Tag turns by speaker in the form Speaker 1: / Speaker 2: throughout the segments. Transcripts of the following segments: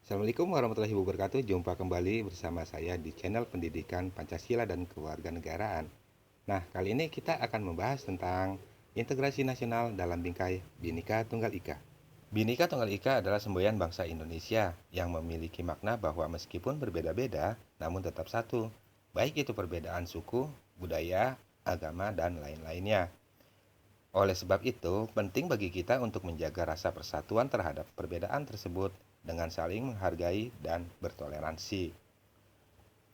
Speaker 1: Assalamualaikum warahmatullahi wabarakatuh. Jumpa kembali bersama saya di channel Pendidikan Pancasila dan Kewarganegaraan. Nah, kali ini kita akan membahas tentang integrasi nasional dalam bingkai Bhinneka Tunggal Ika. Bhinneka Tunggal Ika adalah semboyan bangsa Indonesia yang memiliki makna bahwa meskipun berbeda-beda, namun tetap satu, baik itu perbedaan suku, budaya, agama, dan lain-lainnya. Oleh sebab itu, penting bagi kita untuk menjaga rasa persatuan terhadap perbedaan tersebut dengan saling menghargai dan bertoleransi.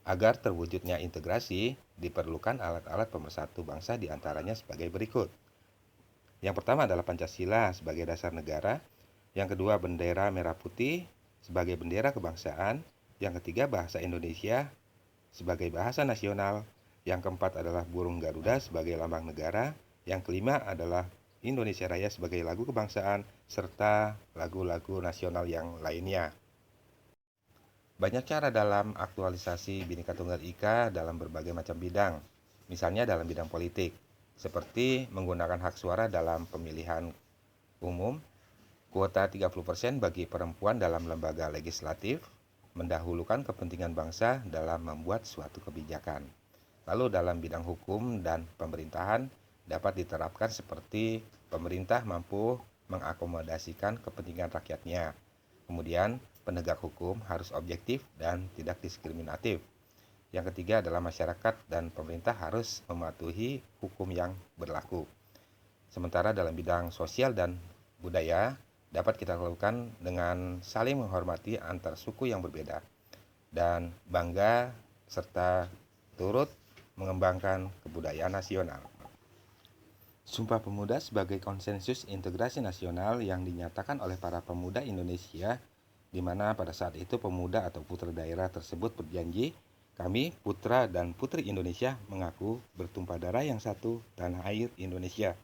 Speaker 1: Agar terwujudnya integrasi, diperlukan alat-alat pemersatu bangsa diantaranya sebagai berikut. Yang pertama adalah Pancasila sebagai dasar negara, yang kedua bendera merah putih sebagai bendera kebangsaan, yang ketiga bahasa Indonesia sebagai bahasa nasional, yang keempat adalah burung Garuda sebagai lambang negara, yang kelima adalah Indonesia Raya sebagai lagu kebangsaan, serta lagu-lagu nasional yang lainnya. Banyak cara dalam aktualisasi Bhinneka Tunggal Ika dalam berbagai macam bidang, misalnya dalam bidang politik, seperti menggunakan hak suara dalam pemilihan umum, kuota 30% bagi perempuan dalam lembaga legislatif, mendahulukan kepentingan bangsa dalam membuat suatu kebijakan. Lalu dalam bidang hukum dan pemerintahan dapat diterapkan seperti pemerintah mampu mengakomodasikan kepentingan rakyatnya. Kemudian, penegak hukum harus objektif dan tidak diskriminatif. Yang ketiga adalah masyarakat dan pemerintah harus mematuhi hukum yang berlaku. Sementara dalam bidang sosial dan budaya dapat kita lakukan dengan saling menghormati antar suku yang berbeda dan bangga serta turut mengembangkan kebudayaan nasional. Sumpah Pemuda sebagai konsensus integrasi nasional yang dinyatakan oleh para pemuda Indonesia, di mana pada saat itu pemuda atau putra daerah tersebut berjanji, kami putra dan putri Indonesia mengaku bertumpah darah yang satu tanah air Indonesia.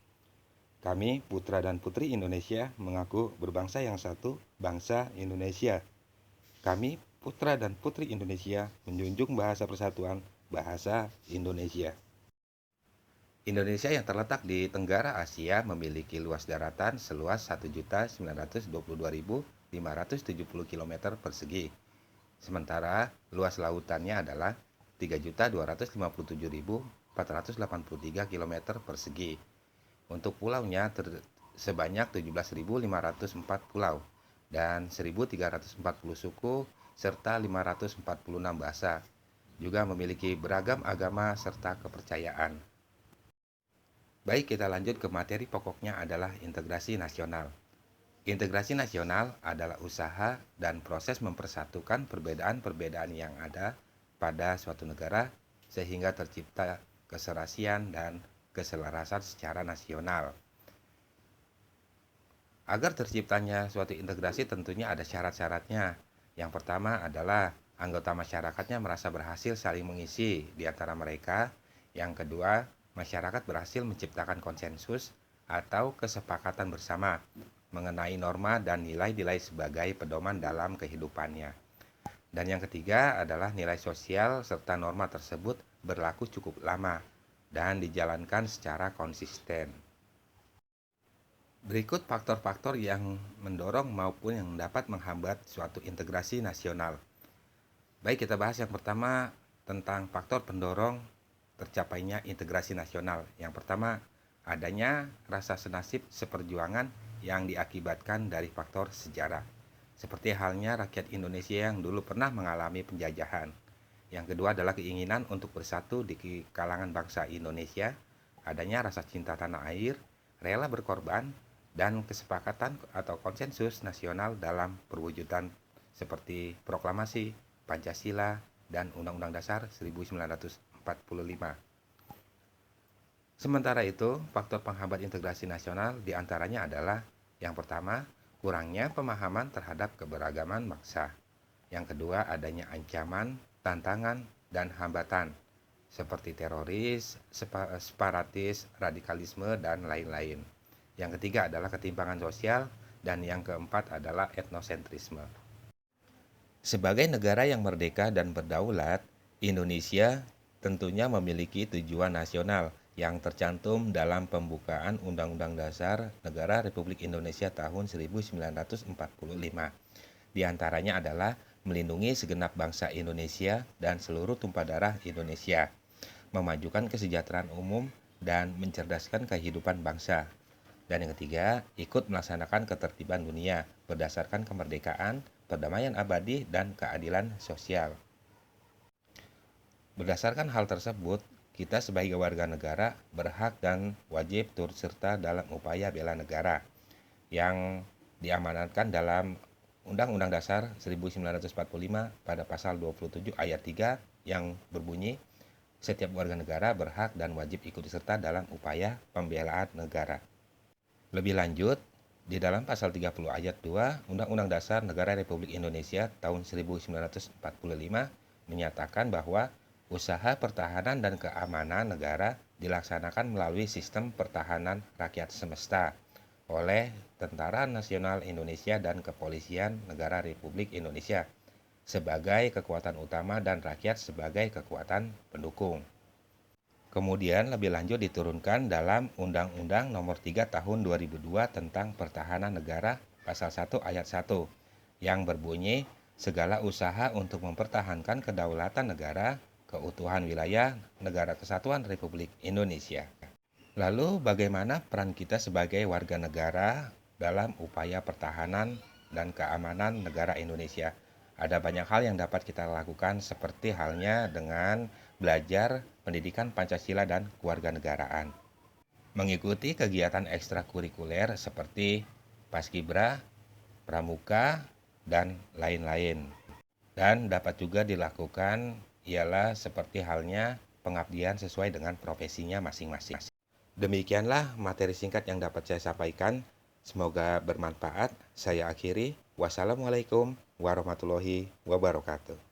Speaker 1: Kami putra dan putri Indonesia mengaku berbangsa yang satu, bangsa Indonesia. Kami putra dan putri Indonesia menjunjung bahasa persatuan, bahasa Indonesia. Indonesia yang terletak di Tenggara Asia memiliki luas daratan seluas 1.922.570 km persegi. Sementara luas lautannya adalah 3.257.483 km persegi. Untuk pulaunya sebanyak 17.504 pulau dan 1.340 suku serta 546 bahasa. Juga memiliki beragam agama serta kepercayaan. Baik, kita lanjut ke materi pokoknya adalah integrasi nasional. Integrasi nasional adalah usaha dan proses mempersatukan perbedaan-perbedaan yang ada pada suatu negara sehingga tercipta keserasian dan keselarasan secara nasional. Agar terciptanya suatu integrasi tentunya ada syarat-syaratnya. Yang pertama adalah anggota masyarakatnya merasa berhasil saling mengisi di antara mereka. Yang kedua, masyarakat berhasil menciptakan konsensus atau kesepakatan bersama mengenai norma dan nilai-nilai sebagai pedoman dalam kehidupannya. Dan yang ketiga adalah nilai sosial serta norma tersebut berlaku cukup lama dan dijalankan secara konsisten. Berikut faktor-faktor yang mendorong maupun yang dapat menghambat suatu integrasi nasional. Baik, kita bahas yang pertama tentang faktor pendorong tercapainya integrasi nasional. Yang pertama, adanya rasa senasib seperjuangan yang diakibatkan dari faktor sejarah. Seperti halnya rakyat Indonesia yang dulu pernah mengalami penjajahan. Yang kedua adalah keinginan untuk bersatu di kalangan bangsa Indonesia, adanya rasa cinta tanah air, rela berkorban, dan kesepakatan atau konsensus nasional dalam perwujudan seperti proklamasi, Pancasila, dan Undang-Undang Dasar 1945. Sementara itu, faktor penghambat integrasi nasional diantaranya adalah yang pertama, kurangnya pemahaman terhadap keberagaman bangsa. Yang kedua, adanya ancaman, tantangan, dan hambatan seperti teroris, separatis, radikalisme, dan lain-lain. Yang ketiga adalah ketimpangan sosial, dan yang keempat adalah etnosentrisme. Sebagai negara yang merdeka dan berdaulat, Indonesia tentunya memiliki tujuan nasional yang tercantum dalam pembukaan Undang-Undang Dasar Negara Republik Indonesia tahun 1945. Di antaranya adalah melindungi segenap bangsa Indonesia dan seluruh tumpah darah Indonesia, memajukan kesejahteraan umum, dan mencerdaskan kehidupan bangsa. Dan yang ketiga, ikut melaksanakan ketertiban dunia berdasarkan kemerdekaan, perdamaian abadi, dan keadilan sosial. Berdasarkan hal tersebut, kita sebagai warga negara berhak dan wajib turut serta dalam upaya bela negara yang diamanatkan dalam Undang-Undang Dasar 1945 pada pasal 27 ayat 3 yang berbunyi, setiap warga negara berhak dan wajib ikut serta dalam upaya pembelaan negara. Lebih lanjut, di dalam pasal 30 ayat 2 Undang-Undang Dasar Negara Republik Indonesia tahun 1945 menyatakan bahwa usaha pertahanan dan keamanan negara dilaksanakan melalui sistem pertahanan rakyat semesta oleh Tentara Nasional Indonesia dan Kepolisian Negara Republik Indonesia sebagai kekuatan utama dan rakyat sebagai kekuatan pendukung. Kemudian lebih lanjut diturunkan dalam Undang-Undang Nomor 3 Tahun 2002 tentang Pertahanan Negara Pasal 1 Ayat 1 yang berbunyi, segala usaha untuk mempertahankan kedaulatan negara, keutuhan wilayah, negara kesatuan Republik Indonesia. Lalu bagaimana peran kita sebagai warga negara dalam upaya pertahanan dan keamanan negara Indonesia? Ada banyak hal yang dapat kita lakukan seperti halnya dengan belajar pendidikan Pancasila dan kewarganegaraan. Mengikuti kegiatan ekstrakurikuler seperti Paskibra, Pramuka, dan lain-lain. Dan dapat juga dilakukan ialah seperti halnya pengabdian sesuai dengan profesinya masing-masing. Demikianlah materi singkat yang dapat saya sampaikan. Semoga bermanfaat. Saya akhiri. Wassalamualaikum warahmatullahi wabarakatuh.